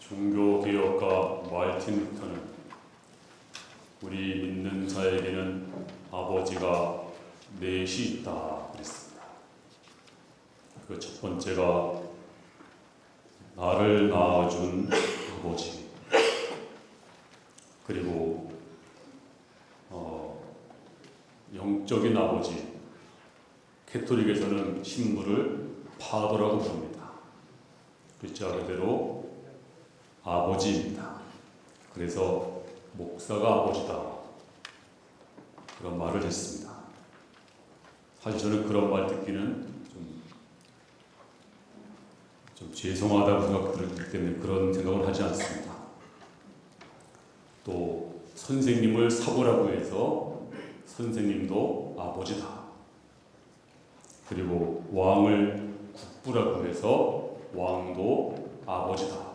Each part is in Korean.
종교개혁가 마르틴 루터는 우리 믿는 자에게는 아버지가 넷이 있다 그랬습니다. 그 첫 번째가 나를 낳아준 아버지, 그리고 영적인 아버지, 캐톨릭에서는 신부를 파더라고 부릅니다. 글자 그대로 아버지입니다. 그래서 목사가 아버지다, 그런 말을 했습니다. 사실 저는 그런 말 듣기는 좀 죄송하다고 생각되기 때문에 그런 생각을 하지 않습니다. 또 선생님을 사고라고 해서 선생님도 아버지다. 그리고 왕을 국부라고 해서 왕도 아버지다.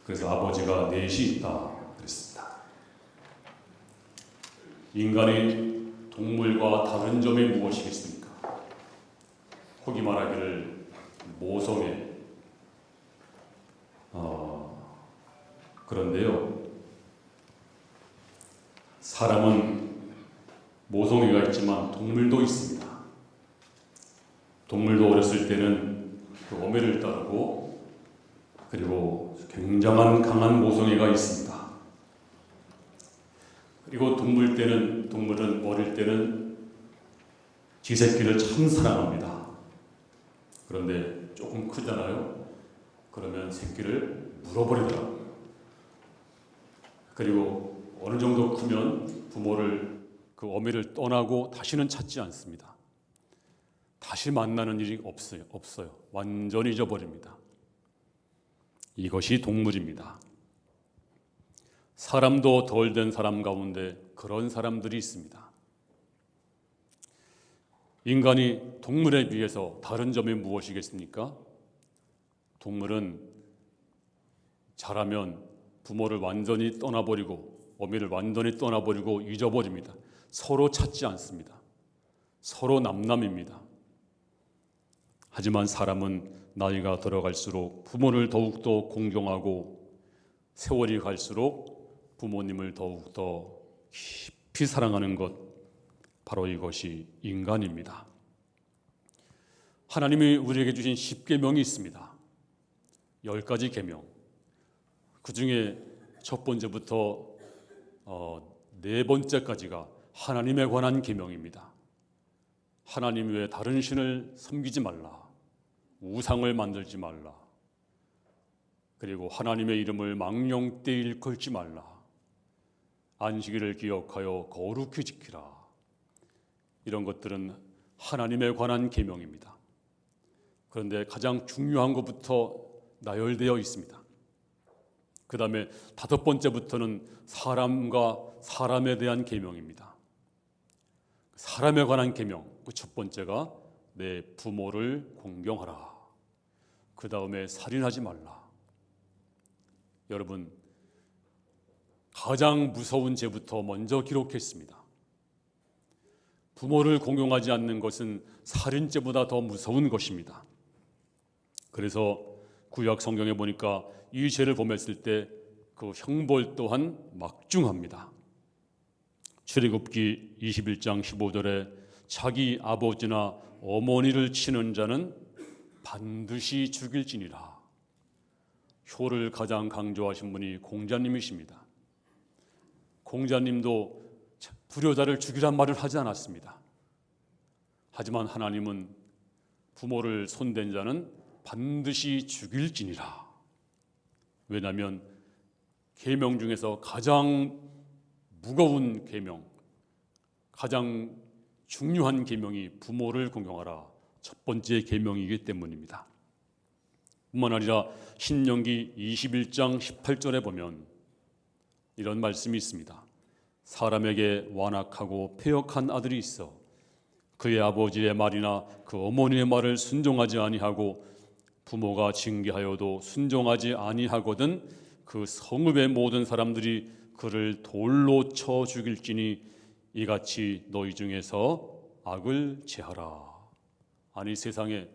그래서 아버지가 넷이 있다 그랬습니다. 인간의 동물과 다른 점이 무엇이겠습니까? 혹이 말하기를 모성애. 그런데요, 사람은 모성애가 있지만 동물도 있습니다. 동물도 어렸을 때는 그 어미를 따르고, 그리고 굉장한 강한 모성애가 있습니다. 그리고 동물은 어릴 때는 지 새끼를 참 사랑합니다. 그런데 조금 크잖아요. 그러면 새끼를 물어버리더라고요. 그리고 어느 정도 크면 그 어미를 떠나고 다시는 찾지 않습니다. 다시 만나는 일이 없어요. 완전히 잊어버립니다. 이것이 동물입니다. 사람도 덜 된 사람 가운데 그런 사람들이 있습니다. 인간이 동물에 비해서 다른 점이 무엇이겠습니까? 동물은 자라면 부모를 완전히 떠나버리고 어미를 완전히 떠나버리고 잊어버립니다. 서로 찾지 않습니다. 서로 남남입니다. 하지만 사람은 나이가 들어갈수록 부모를 더욱더 공경하고 세월이 갈수록 부모님을 더욱더 깊이 사랑하는 것, 바로 이것이 인간입니다. 하나님이 우리에게 주신 10계명이 있습니다. 10가지 계명. 그 중에 첫 번째부터 네 번째까지가 하나님에 관한 계명입니다. 하나님 외에 다른 신을 섬기지 말라. 우상을 만들지 말라. 그리고 하나님의 이름을 망령되이 일컬지 말라. 안식일을 기억하여 거룩히 지키라. 이런 것들은 하나님에 관한 계명입니다. 그런데 가장 중요한 것부터 나열되어 있습니다. 그 다음에 5번째부터는 사람과 사람에 대한 계명입니다. 사람에 관한 계명, 그 첫 번째가 내 부모를 공경하라. 그 다음에 살인하지 말라. 여러분, 가장 무서운 죄부터 먼저 기록했습니다. 부모를 공경하지 않는 것은 살인죄보다 더 무서운 것입니다. 그래서 구약 성경에 보니까 이 죄를 범했을 때 그 형벌 또한 막중합니다. 출애굽기 21장 15절에 자기 아버지나 어머니를 치는 자는 반드시 죽일지니라. 효를 가장 강조하신 분이 공자님이십니다. 공자님도 불효자를 죽이란 말을 하지 않았습니다. 하지만 하나님은 부모를 손댄 자는 반드시 죽일지니라. 왜냐하면 계명 중에서 가장 무거운 계명, 가장 중요한 계명이 부모를 공경하라, 첫 번째 계명이기 때문입니다. 뿐만 아니라 신명기 21장 18절에 보면 이런 말씀이 있습니다. 사람에게 완악하고 패역한 아들이 있어 그의 아버지의 말이나 그 어머니의 말을 순종하지 아니하고 부모가 징계하여도 순종하지 아니하거든 그 성읍의 모든 사람들이 그를 돌로 쳐 죽일지니 이같이 너희 중에서 악을 제하라. 아니, 세상에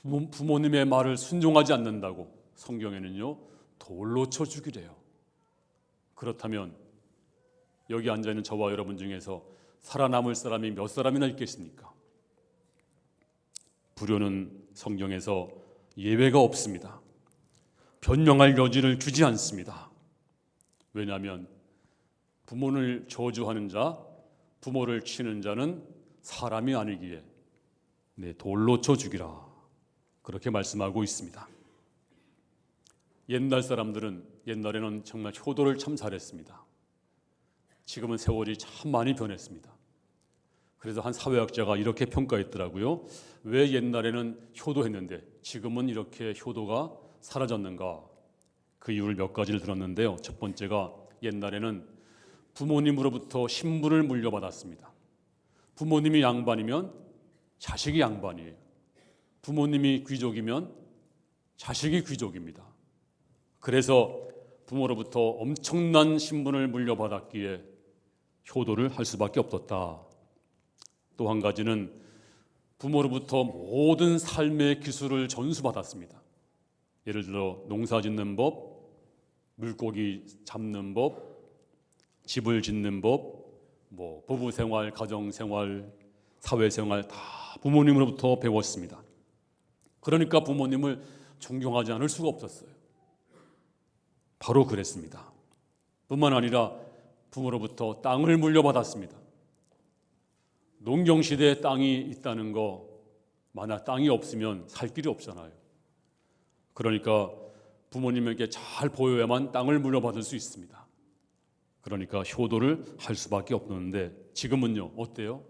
부모님의 말을 순종하지 않는다고 성경에는요 돌로 쳐 죽이래요. 그렇다면 여기 앉아있는 저와 여러분 중에서 살아남을 사람이 몇 사람이나 있겠습니까? 불효는 성경에서 예외가 없습니다. 변명할 여지를 주지 않습니다. 왜냐하면 부모를 저주하는 자, 부모를 치는 자는 사람이 아니기에 돌로 쳐 죽이라 그렇게 말씀하고 있습니다. 옛날 사람들은 옛날에는 정말 효도를 참 잘했습니다. 지금은 세월이 참 많이 변했습니다. 그래서 한 사회학자가 이렇게 평가했더라고요. 왜 옛날에는 효도했는데 지금은 이렇게 효도가 사라졌는가? 그 이유를 몇 가지를 들었는데요. 첫 번째가 옛날에는 부모님으로부터 신분을 물려받았습니다. 부모님이 양반이면 자식이 양반이에요. 부모님이 귀족이면 자식이 귀족입니다. 그래서 부모로부터 엄청난 신분을 물려받았기에 효도를 할 수밖에 없었다. 또 한 가지는 부모로부터 모든 삶의 기술을 전수받았습니다. 예를 들어 농사 짓는 법, 물고기 잡는 법, 집을 짓는 법, 부부 생활, 가정 생활, 사회 생활 다 부모님으로부터 배웠습니다. 그러니까 부모님을 존경하지 않을 수가 없었어요. 바로 그랬습니다. 뿐만 아니라 부모로부터 땅을 물려받았습니다. 농경시대에 땅이 있다는 거, 만약 땅이 없으면 살 길이 없잖아요. 그러니까 부모님에게 잘 보여야만 땅을 물려받을 수 있습니다. 그러니까 효도를 할 수밖에 없는데 지금은요 어때요?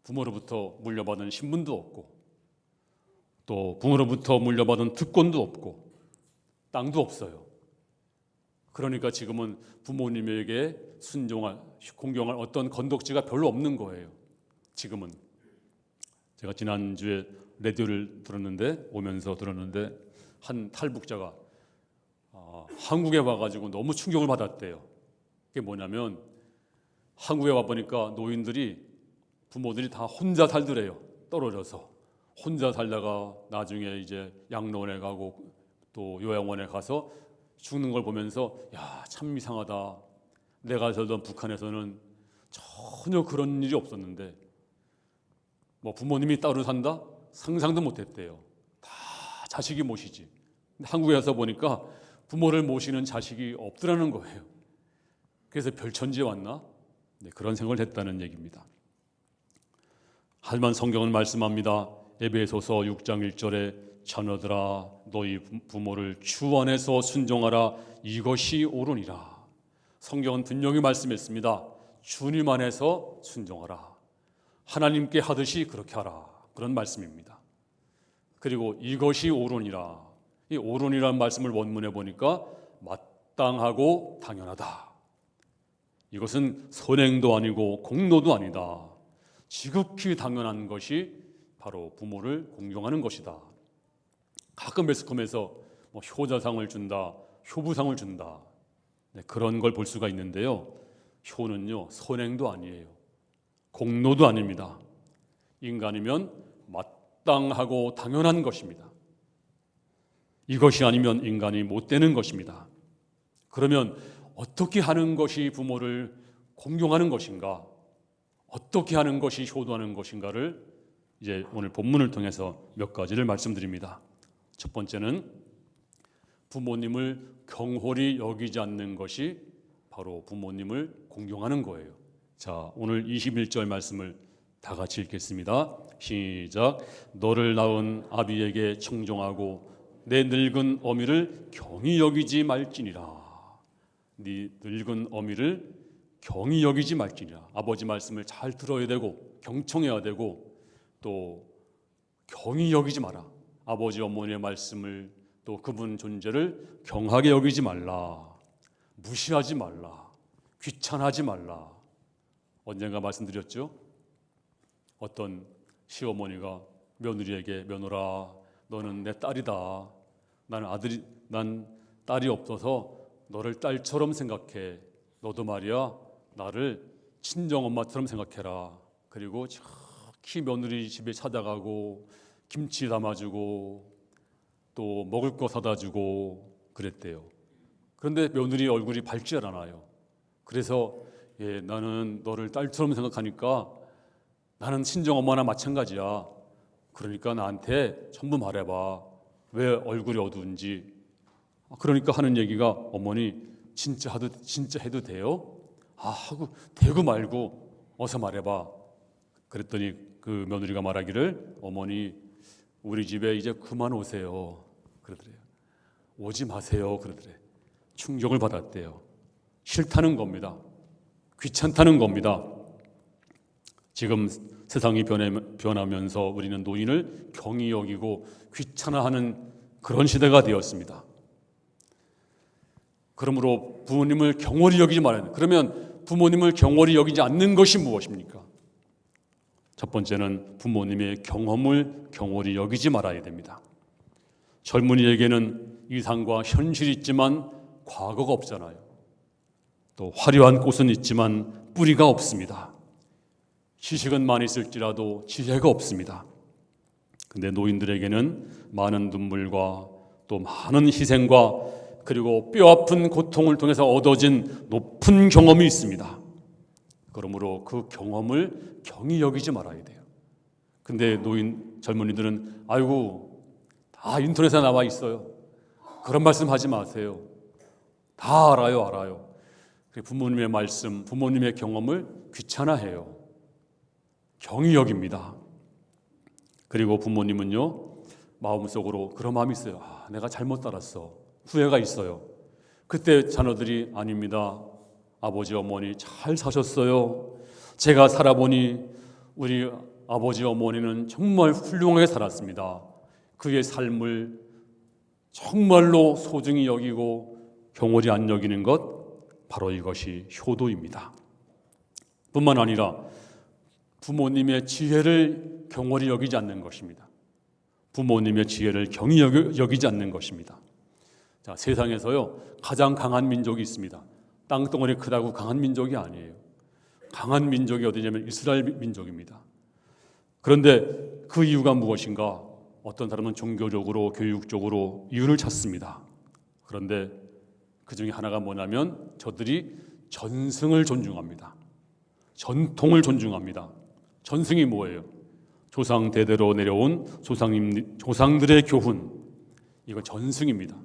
부모로부터 물려받은 신분도 없고 또 부모로부터 물려받은 특권도 없고 땅도 없어요. 그러니까 지금은 부모님에게 순종할, 공경할 어떤 건덕지가 별로 없는 거예요. 지금은 제가 지난주에 라디오를 오면서 들었는데 한 탈북자가 한국에 와가지고 너무 충격을 받았대요. 그게 뭐냐면 한국에 와보니까 노인들이 부모들이 다 혼자 살더래요. 떨어져서 혼자 살다가 나중에 이제 양로원에 가고 또 요양원에 가서 죽는 걸 보면서 야, 참 이상하다. 내가 살던 북한에서는 전혀 그런 일이 없었는데 부모님이 따로 산다? 상상도 못했대요. 다 자식이 모시지. 근데 한국에 와서 보니까 부모를 모시는 자식이 없더라는 거예요. 그래서 별천지에 왔나? 그런 생각을 했다는 얘기입니다. 하지만 성경은 말씀합니다. 에베소서 6장 1절에 자녀들아 너희 부모를 주 안에서 순종하라 이것이 옳으니라. 성경은 분명히 말씀했습니다. 주님 안에서 순종하라. 하나님께 하듯이 그렇게 하라. 그런 말씀입니다. 그리고 이것이 옳으니라. 이 옳으니라는 말씀을 원문에 보니까 마땅하고 당연하다. 이것은 선행도 아니고 공로도 아니다. 지극히 당연한 것이 바로 부모를 공경하는 것이다. 가끔 매스컴에서 효자상을 준다, 효부상을 준다. 그런 걸 볼 수가 있는데요. 효는요 선행도 아니에요. 공로도 아닙니다. 인간이면 마땅하고 당연한 것입니다. 이것이 아니면 인간이 못 되는 것입니다. 그러면 어떻게 하는 것이 부모를 공경하는 것인가? 어떻게 하는 것이 효도하는 것인가를 이제 오늘 본문을 통해서 몇 가지를 말씀드립니다. 첫 번째는 부모님을 경홀히 여기지 않는 것이 바로 부모님을 공경하는 거예요. 자, 오늘 21절 말씀을 다 같이 읽겠습니다. 시작. 너를 낳은 아비에게 청종하고 내 늙은 어미를 경히 여기지 말지니라. 네 늙은 어미를 경히 여기지 말지니라. 아버지 말씀을 잘 들어야 되고 경청해야 되고 또 경히 여기지 마라. 아버지 어머니의 말씀을 또 그분 존재를 경하게 여기지 말라. 무시하지 말라. 귀찮아하지 말라. 언젠가 말씀드렸죠? 어떤 시어머니가 며느리에게 며느라 너는 내 딸이다. 난 딸이 없어서 너를 딸처럼 생각해. 너도 말이야 나를 친정엄마처럼 생각해라. 그리고 저기 며느리 집에 찾아가고 김치 담아주고 또 먹을 거 사다 주고 그랬대요. 그런데 며느리 얼굴이 밝지 않아요. 그래서 나는 너를 딸처럼 생각하니까 나는 친정엄마나 마찬가지야. 그러니까 나한테 전부 말해봐. 왜 얼굴이 어두운지. 그러니까 하는 얘기가 어머니 진짜 해도 돼요? 하고 대고 말고 어서 말해봐. 그랬더니 그 며느리가 말하기를 어머니 우리 집에 이제 그만 오세요. 그러더래요. 오지 마세요. 그러더래. 충격을 받았대요. 싫다는 겁니다. 귀찮다는 겁니다. 지금 세상이 변하면서 우리는 노인을 경히 여기고 귀찮아하는 그런 시대가 되었습니다. 그러므로 부모님을 경홀히 여기지 말아야. 그러면 부모님을 경홀히 여기지 않는 것이 무엇입니까? 첫 번째는 부모님의 경험을 경홀히 여기지 말아야 됩니다. 젊은이에게는 이상과 현실이 있지만 과거가 없잖아요. 또 화려한 꽃은 있지만 뿌리가 없습니다. 지식은 많이 있을지라도 지혜가 없습니다. 근데 노인들에게는 많은 눈물과 또 많은 희생과 그리고 뼈아픈 고통을 통해서 얻어진 높은 경험이 있습니다. 그러므로 그 경험을 경히 여기지 말아야 돼요. 근데 젊은이들은 아이고 다 인터넷에 나와 있어요. 그런 말씀 하지 마세요. 다 알아요. 부모님의 말씀, 부모님의 경험을 귀찮아해요. 경히 여깁니다. 그리고 부모님은요 마음속으로 그런 마음이 있어요. 내가 잘못 살았어. 후회가 있어요. 그때 자녀들이 아닙니다. 아버지 어머니 잘 사셨어요. 제가 살아보니 우리 아버지 어머니는 정말 훌륭하게 살았습니다. 그의 삶을 정말로 소중히 여기고 경홀히 안 여기는 것 바로 이것이 효도입니다. 뿐만 아니라 부모님의 지혜를 경홀히 여기지 않는 것입니다. 부모님의 지혜를 경히 여기지 않는 것입니다. 자, 세상에서요 가장 강한 민족이 있습니다. 땅덩어리 크다고 강한 민족이 아니에요. 강한 민족이 어디냐면 이스라엘 민족입니다. 그런데 그 이유가 무엇인가? 어떤 사람은 종교적으로 교육적으로 이유를 찾습니다. 그런데 그 중에 하나가 뭐냐면 저들이 전승을 존중합니다. 전통을 존중합니다. 전승이 뭐예요? 조상 대대로 내려온 조상들의 교훈, 이거 전승입니다.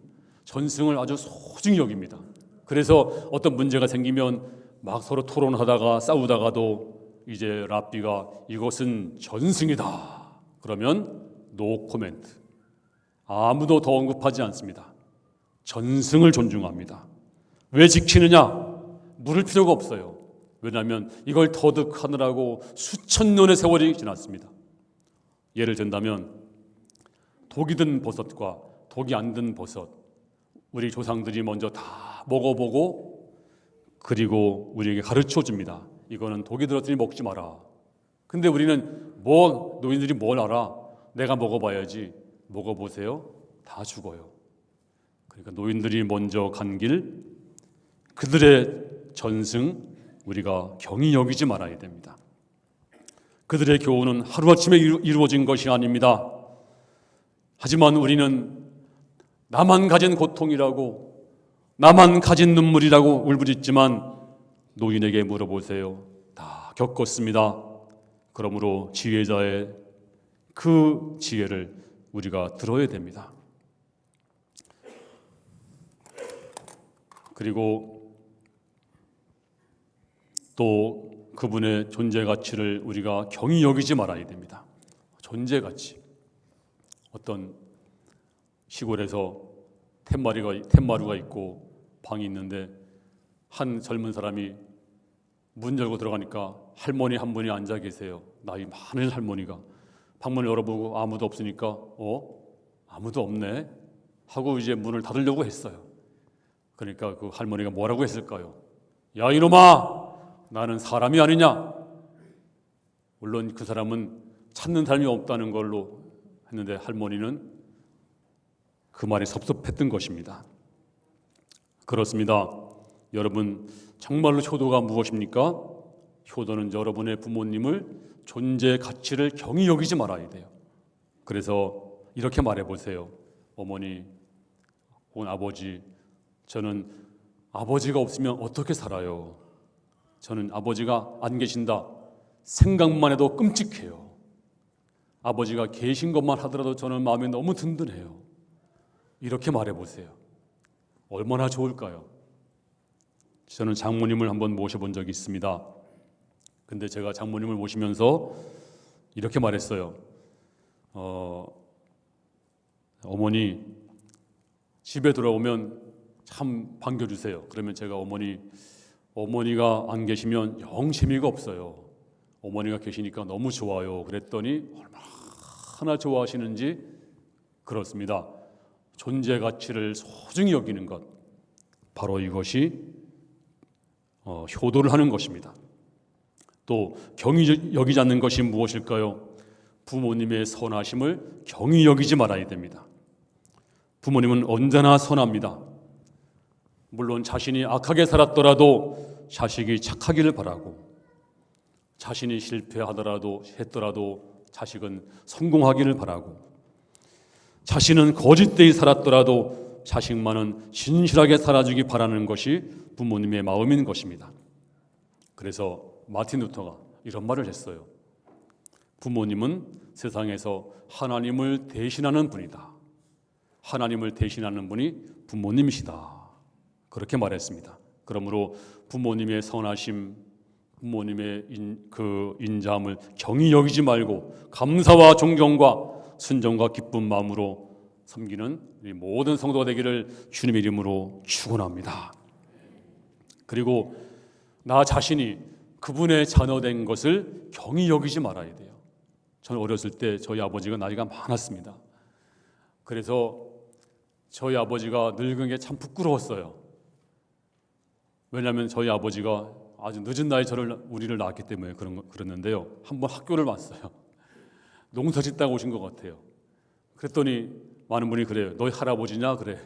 전승을 아주 소중히 여깁니다. 그래서 어떤 문제가 생기면 막 서로 토론하다가 싸우다가도 이제 랍비가 이것은 전승이다 그러면 노 코멘트, 아무도 더 언급하지 않습니다. 전승을 존중합니다. 왜 지키느냐? 물을 필요가 없어요. 왜냐하면 이걸 터득하느라고 수천 년의 세월이 지났습니다. 예를 든다면 독이 든 버섯과 독이 안 든 버섯, 우리 조상들이 먼저 다 먹어보고 그리고 우리에게 가르쳐 줍니다. 이거는 독이 들었으니 먹지 마라. 근데 우리는 노인들이 뭘 알아? 내가 먹어봐야지. 먹어보세요. 다 죽어요. 그러니까 노인들이 먼저 간 길, 그들의 전승 우리가 경히 여기지 말아야 됩니다. 그들의 교훈은 하루아침에 이루어진 것이 아닙니다. 하지만 우리는 나만 가진 고통이라고, 나만 가진 눈물이라고 울부짖지만 노인에게 물어보세요. 다 겪었습니다. 그러므로 지혜자의 그 지혜를 우리가 들어야 됩니다. 그리고 또 그분의 존재 가치를 우리가 경히 여기지 말아야 됩니다. 존재 가치. 어떤 시골에서 텐마루가 있고 방이 있는데 한 젊은 사람이 문 열고 들어가니까 할머니 한 분이 앉아 계세요. 나이 많은 할머니가. 방문을 열어보고 아무도 없으니까 아무도 없네 하고 이제 문을 닫으려고 했어요. 그러니까 그 할머니가 뭐라고 했을까요? 야 이놈아, 나는 사람이 아니냐? 물론 그 사람은 찾는 사람이 없다는 걸로 했는데 할머니는 그 말이 섭섭했던 것입니다. 그렇습니다. 여러분, 정말로 효도가 무엇입니까? 효도는 여러분의 부모님을 존재 가치를 경히 여기지 말아야 돼요. 그래서 이렇게 말해보세요. 어머니 혹은 아버지, 저는 아버지가 없으면 어떻게 살아요? 저는 아버지가 안 계신다 생각만 해도 끔찍해요. 아버지가 계신 것만 하더라도 저는 마음이 너무 든든해요. 이렇게 말해보세요. 얼마나 좋을까요? 저는 장모님을 한번 모셔본 적이 있습니다. 근데 제가 장모님을 모시면서 이렇게 말했어요. 어머니 집에 돌아오면 참 반겨주세요. 그러면 제가 어머니가 안 계시면 영 재미가 없어요. 어머니가 계시니까 너무 좋아요. 그랬더니 얼마나 좋아하시는지 그렇습니다. 존재 가치를 소중히 여기는 것, 바로 이것이 효도를 하는 것입니다. 또 경히 여기지 않는 것이 무엇일까요? 부모님의 선하심을 경히 여기지 말아야 됩니다. 부모님은 언제나 선합니다. 물론 자신이 악하게 살았더라도 자식이 착하기를 바라고, 자신이 실패하더라도 자식은 성공하기를 바라고, 자신은 거짓되이 살았더라도 자식만은 진실하게 살아주기 바라는 것이 부모님의 마음인 것입니다. 그래서 마틴 루터가 이런 말을 했어요. 부모님은 세상에서 하나님을 대신하는 분이다. 하나님을 대신하는 분이 부모님이시다. 그렇게 말했습니다. 그러므로 부모님의 선하심, 부모님의 인자함을 경히 여기지 말고 감사와 존경과 순종과 기쁜 마음으로 섬기는 우리 모든 성도가 되기를 주님의 이름으로 축원합니다. 그리고 나 자신이 그분의 자녀된 것을 경히 여기지 말아야 돼요. 저는 어렸을 때 저희 아버지가 나이가 많았습니다. 그래서 저희 아버지가 늙은 게 참 부끄러웠어요. 왜냐하면 저희 아버지가 아주 늦은 나이에 우리를 낳았기 때문에 그랬는데요. 한번 학교를 왔어요. 농사 짓다가 오신 것 같아요. 그랬더니 많은 분이 그래요. 너희 할아버지냐? 그래.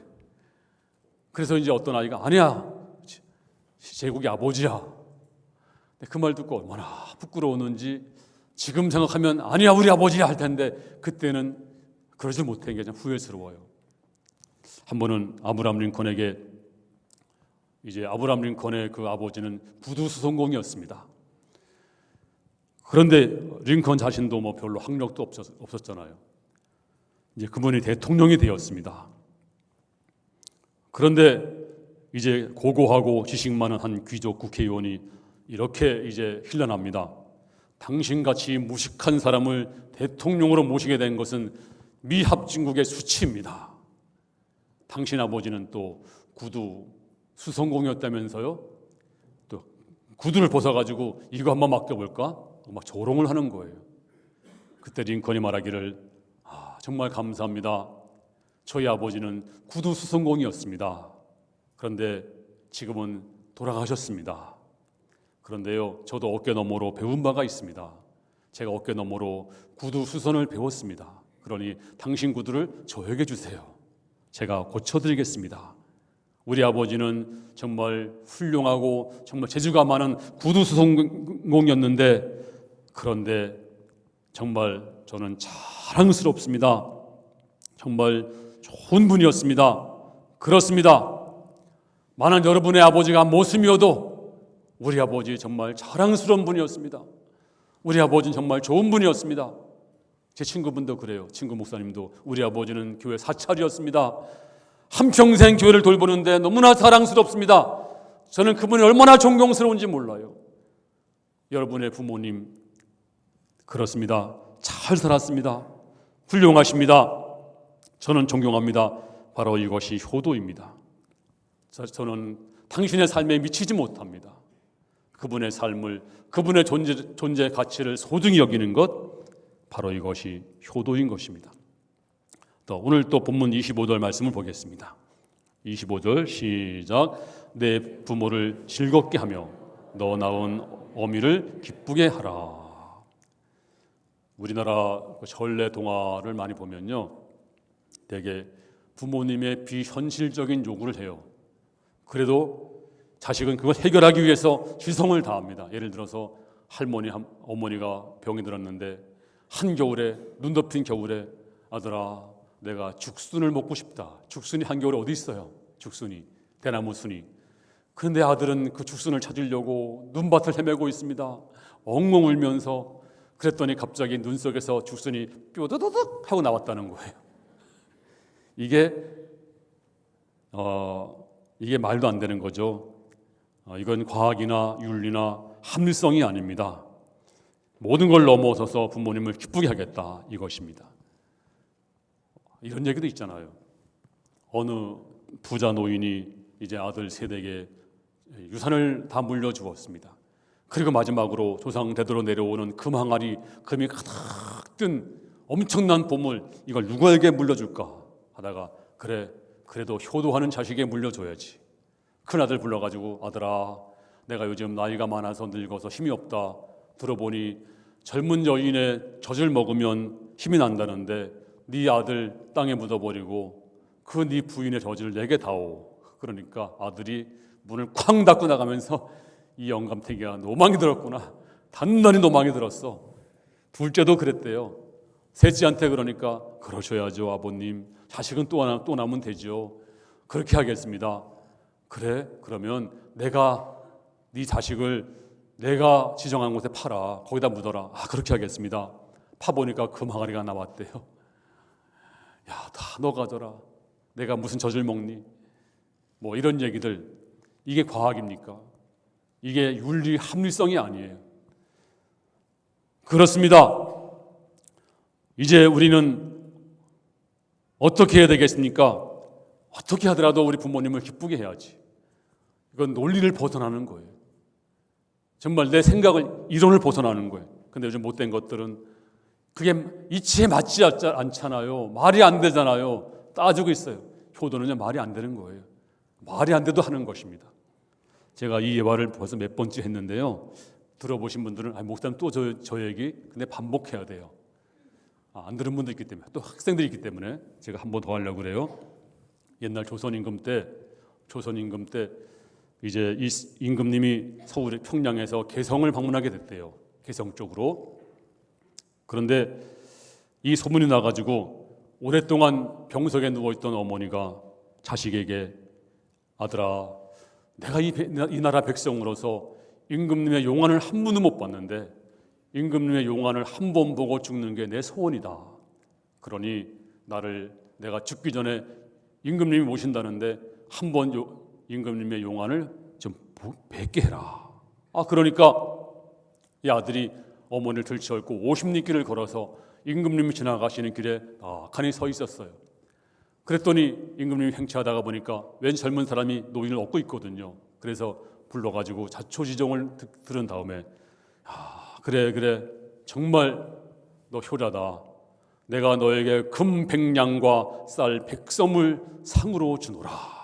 그래서 이제 어떤 아이가 아니야. 제국이 아버지야. 그 말 듣고 얼마나 부끄러웠는지 지금 생각하면 아니야 우리 아버지야 할 텐데 그때는 그러지 못한 게 좀 후회스러워요. 한 번은 아브라함 링컨의 그 아버지는 구두수송공이었습니다. 그런데 링컨 자신도 별로 학력도 없었잖아요. 이제 그분이 대통령이 되었습니다. 그런데 이제 고고하고 지식 많은 한 귀족 국회의원이 이렇게 이제 힐난합니다. 당신같이 무식한 사람을 대통령으로 모시게 된 것은 미합진국의 수치입니다. 당신 아버지는 또 구두 수성공이었다면서요? 또 구두를 벗어가지고 이거 한번 맡겨볼까? 막 조롱을 하는 거예요. 그때 링컨이 말하기를 정말 감사합니다. 저희 아버지는 구두 수성공이었습니다. 그런데 지금은 돌아가셨습니다. 그런데요, 저도 어깨 너머로 배운 바가 있습니다. 제가 어깨 너머로 구두 수선을 배웠습니다. 그러니 당신 구두를 저에게 주세요. 제가 고쳐드리겠습니다. 우리 아버지는 정말 훌륭하고 정말 재주가 많은 구두 수선공이었는데 그런데 정말 저는 자랑스럽습니다. 정말 좋은 분이었습니다. 그렇습니다. 많은 여러분의 아버지가 모습이어도 우리 아버지 정말 자랑스러운 분이었습니다. 우리 아버지는 정말 좋은 분이었습니다. 제 친구분도 그래요. 친구 목사님도 우리 아버지는 교회 사찰이었습니다. 한평생 교회를 돌보는데 너무나 자랑스럽습니다. 저는 그분이 얼마나 존경스러운지 몰라요. 여러분의 부모님 그렇습니다. 잘 살았습니다. 훌륭하십니다. 저는 존경합니다. 바로 이것이 효도입니다. 저는 당신의 삶에 미치지 못합니다. 그분의 삶을, 그분의 존재 가치를 소중히 여기는 것, 바로 이것이 효도인 것입니다. 오늘 또 본문 25절 말씀을 보겠습니다. 25절 시작. 내 부모를 즐겁게 하며 너 낳은 어미를 기쁘게 하라. 우리나라 전래 동화를 많이 보면요, 되게 부모님의 비현실적인 요구를 해요. 그래도 자식은 그걸 해결하기 위해서 최선을 다합니다. 예를 들어서 어머니가 병이 들었는데 한겨울에, 눈 덮인 겨울에 아들아, 내가 죽순을 먹고 싶다. 죽순이 한겨울에 어디 있어요? 죽순이, 대나무 순이. 그런데 아들은 그 죽순을 찾으려고 눈밭을 헤매고 있습니다. 엉엉 울면서. 그랬더니 갑자기 눈 속에서 죽순이 뾰드드득 하고 나왔다는 거예요. 이게 말도 안 되는 거죠. 이건 과학이나 윤리나 합리성이 아닙니다. 모든 걸 넘어서서 부모님을 기쁘게 하겠다, 이것입니다. 이런 얘기도 있잖아요. 어느 부자 노인이 이제 아들 세대에게 유산을 다 물려주었습니다. 그리고 마지막으로 조상 대대로 내려오는 금 항아리, 금이 가득 든 엄청난 보물, 이걸 누구에게 물려줄까 하다가 그래도 효도하는 자식에게 물려줘야지. 큰아들 불러가지고 아들아, 내가 요즘 나이가 많아서 늙어서 힘이 없다. 들어보니 젊은 여인의 젖을 먹으면 힘이 난다는데 네 아들 땅에 묻어버리고 그 네 부인의 젖을 내게 다오. 그러니까 아들이 문을 쾅 닫고 나가면서 이 영감태기가 노망이 들었구나. 단단히 노망이 들었어. 둘째도 그랬대요. 셋째한테 그러니까 그러셔야죠 아버님. 자식은 또 나면 되죠. 그렇게 하겠습니다. 그래, 그러면 내가 네 자식을 내가 지정한 곳에 팔아. 거기다 묻어라. 그렇게 하겠습니다. 파보니까 금항아리가 나왔대요. 야, 다 너 가져라. 내가 무슨 젖을 먹니? 뭐 이런 얘기들. 이게 과학입니까? 이게 윤리 합리성이 아니에요. 그렇습니다. 이제 우리는 어떻게 해야 되겠습니까? 어떻게 하더라도 우리 부모님을 기쁘게 해야지. 이건 논리를 벗어나는 거예요. 정말 내 생각을, 이론을 벗어나는 거예요. 근데 요즘 못된 것들은 그게 이치에 맞지 않잖아요. 말이 안 되잖아요. 따지고 있어요. 효도는요, 말이 안 되는 거예요. 말이 안 돼도 하는 것입니다. 제가 이 예화를 벌써 몇 번째 했는데요. 들어보신 분들은 목사님 또 저 얘기 근데 반복해야 돼요. 안 들은 분도 있기 때문에, 또 학생들이 있기 때문에 제가 한 번 더 하려고 그래요. 옛날 조선임금 때 이제 이 임금님이 서울의 평양에서 개성을 방문하게 됐대요. 개성 쪽으로. 그런데 이 소문이 나가지고 오랫동안 병석에 누워있던 어머니가 자식에게 아들아, 내가 이 나라 백성으로서 임금님의 용안을 한 번도 못 봤는데 임금님의 용안을 한 번 보고 죽는 게 내 소원이다. 그러니 내가 죽기 전에 임금님이 모신다는데 한 번 임금님의 용안을 좀 뵙게 해라. 그러니까 이 아들이 어머니를 들쳐업고 50리길을 걸어서 임금님이 지나가시는 길에 나란히 서 있었어요. 그랬더니 임금님이 행차하다가 보니까 웬 젊은 사람이 노인을 업고 있거든요. 그래서 불러가지고 자초지종을 들은 다음에 그래 정말 너 효자다. 내가 너에게 금 100냥과 쌀 100섬을 상으로 주노라.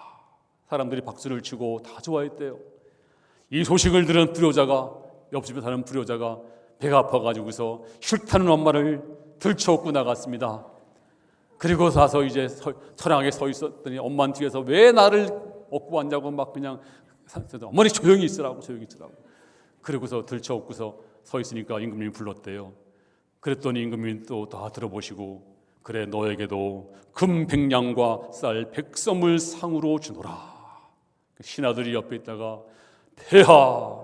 사람들이 박수를 치고 다 좋아했대요. 이 소식을 들은 불효자가, 옆집에 사는 불효자가 배가 아파가지고서 싫다는 엄마를 들쳐업고 나갔습니다. 그리고 나서 이제 처량하게 서 있었더니 엄마는 뒤에서 왜 나를 업고 왔냐고 막 그냥 어머니 조용히 있으라고. 그리고서 들쳐업고서 서 있으니까 임금님이 불렀대요. 그랬더니 임금님이 또 다 들어보시고 그래 너에게도 금 100냥과 쌀 100섬을 상으로 주노라. 신하들이 옆에 있다가 폐하,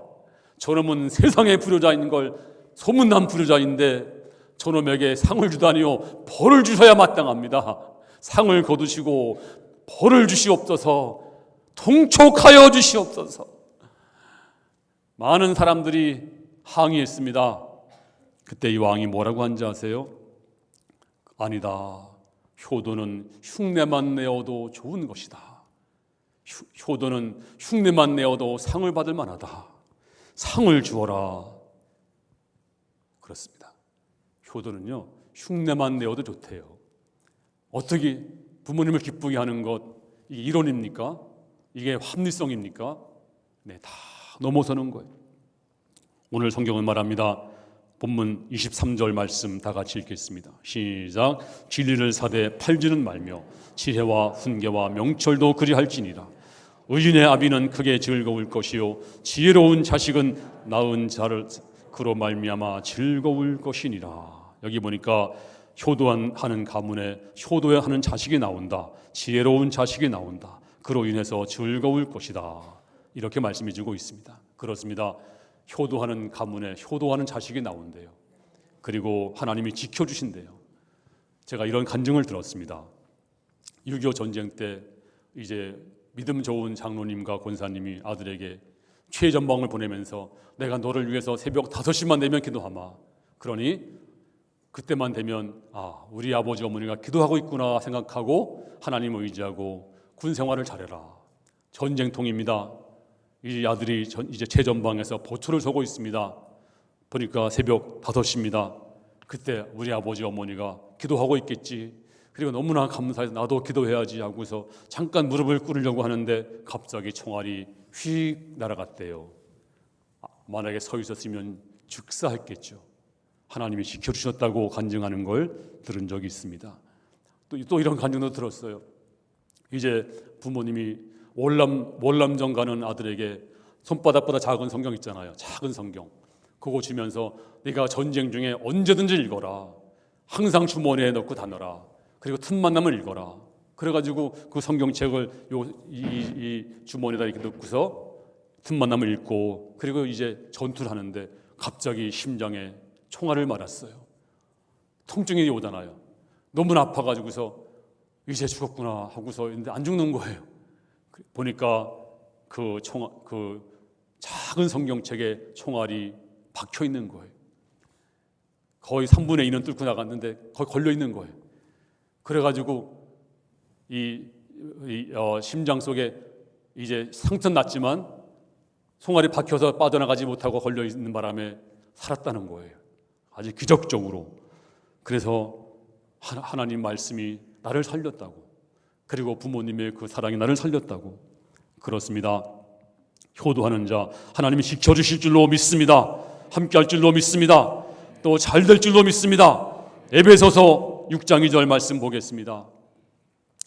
저놈은 세상에 불효자인 걸 소문난 불효자인데 저놈에게 상을 주다니요 벌을 주셔야 마땅합니다. 상을 거두시고 벌을 주시옵소서. 통촉하여 주시옵소서. 많은 사람들이 항의했습니다. 그때 이 왕이 뭐라고 한지 아세요? 아니다. 효도는 흉내만 내어도 좋은 것이다. 효도는 흉내만 내어도 상을 받을 만하다. 상을 주어라. 그렇습니다. 효도는요, 흉내만 내어도 좋대요. 어떻게 부모님을 기쁘게 하는 것, 이게 이론입니까? 이게 합리성입니까? 네, 다 넘어서는 거예요. 오늘 성경은 말합니다. 본문 23절 말씀 다 같이 읽겠습니다. 시작. 진리를 사되 팔지는 말며 지혜와 훈계와 명철도 그리할지니라. 의인의 아비는 크게 즐거울 것이요 지혜로운 자식은 낳은 자를 그로 말미암아 즐거울 것이니라. 여기 보니까 효도하는 가문에 효도하는 자식이 나온다. 지혜로운 자식이 나온다. 그로 인해서 즐거울 것이다. 이렇게 말씀해 주고 있습니다. 그렇습니다. 효도하는 가문에 효도하는 자식이 나온대요. 그리고 하나님이 지켜주신대요. 제가 이런 간증을 들었습니다. 6.25 전쟁 때 이제 믿음 좋은 장로님과 권사님이 아들에게 최전방을 보내면서 내가 너를 위해서 새벽 5시만 되면 기도하마. 그러니 그때만 되면 우리 아버지 어머니가 기도하고 있구나 생각하고 하나님을 의지하고 군 생활을 잘해라. 전쟁통입니다. 이 아들이 이제 최전방에서 보초를 서고 있습니다. 보니까 새벽 5시입니다. 그때 우리 아버지 어머니가 기도하고 있겠지. 그리고 너무나 감사해서 나도 기도해야지 하고서 잠깐 무릎을 꿇으려고 하는데 갑자기 총알이 휙 날아갔대요. 만약에 서 있었으면 즉사했겠죠. 하나님이 지켜주셨다고 간증하는 걸 들은 적이 있습니다. 또 이런 간증도 들었어요. 이제 부모님이 월남전 가는 아들에게 손바닥보다 작은 성경 있잖아요. 작은 성경. 그거 주면서 네가 전쟁 중에 언제든지 읽어라. 항상 주머니에 넣고 다녀라. 그리고 틈만 나면 읽어라. 그래가지고 그 성경책을 이 주머니에다 이렇게 넣고서 틈만 나면 읽고 그리고 이제 전투를 하는데 갑자기 심장에 총알을 맞았어요. 통증이 오잖아요. 너무나 아파가지고서 이제 죽었구나 하고서 근데 안 죽는 거예요. 보니까 그 작은 성경책에 총알이 박혀 있는 거예요. 거의 3분의 2는 뚫고 나갔는데 거의 걸려 있는 거예요. 그래가지고 심장 속에 이제 상처는 났지만 총알이 박혀서 빠져나가지 못하고 걸려 있는 바람에 살았다는 거예요. 아주 기적적으로. 그래서 하나님 말씀이 나를 살렸다고. 그리고 부모님의 그 사랑이 나를 살렸다고. 그렇습니다. 효도하는 자 하나님이 지켜주실 줄로 믿습니다. 함께할 줄로 믿습니다. 또 잘 될 줄로 믿습니다. 에베소서 6장 2절 말씀 보겠습니다.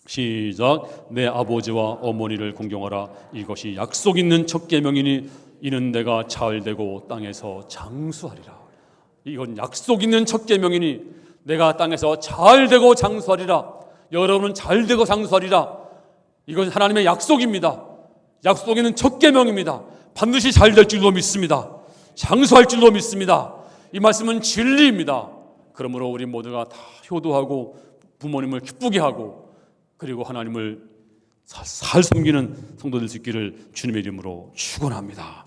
시작. 내 아버지와 어머니를 공경하라. 이것이 약속 있는 첫 계명이니 이는 내가 잘 되고 땅에서 장수하리라. 이건 약속 있는 첫 계명이니 내가 땅에서 잘 되고 장수하리라. 여러분은 잘 되고 장수하리라. 이건 하나님의 약속입니다. 약속 있는 첫 계명입니다. 반드시 잘 될 줄로 믿습니다. 장수할 줄로 믿습니다. 이 말씀은 진리입니다. 그러므로 우리 모두가 다 효도하고 부모님을 기쁘게 하고 그리고 하나님을 잘 섬기는 성도들 수 있기를 주님의 이름으로 축원합니다.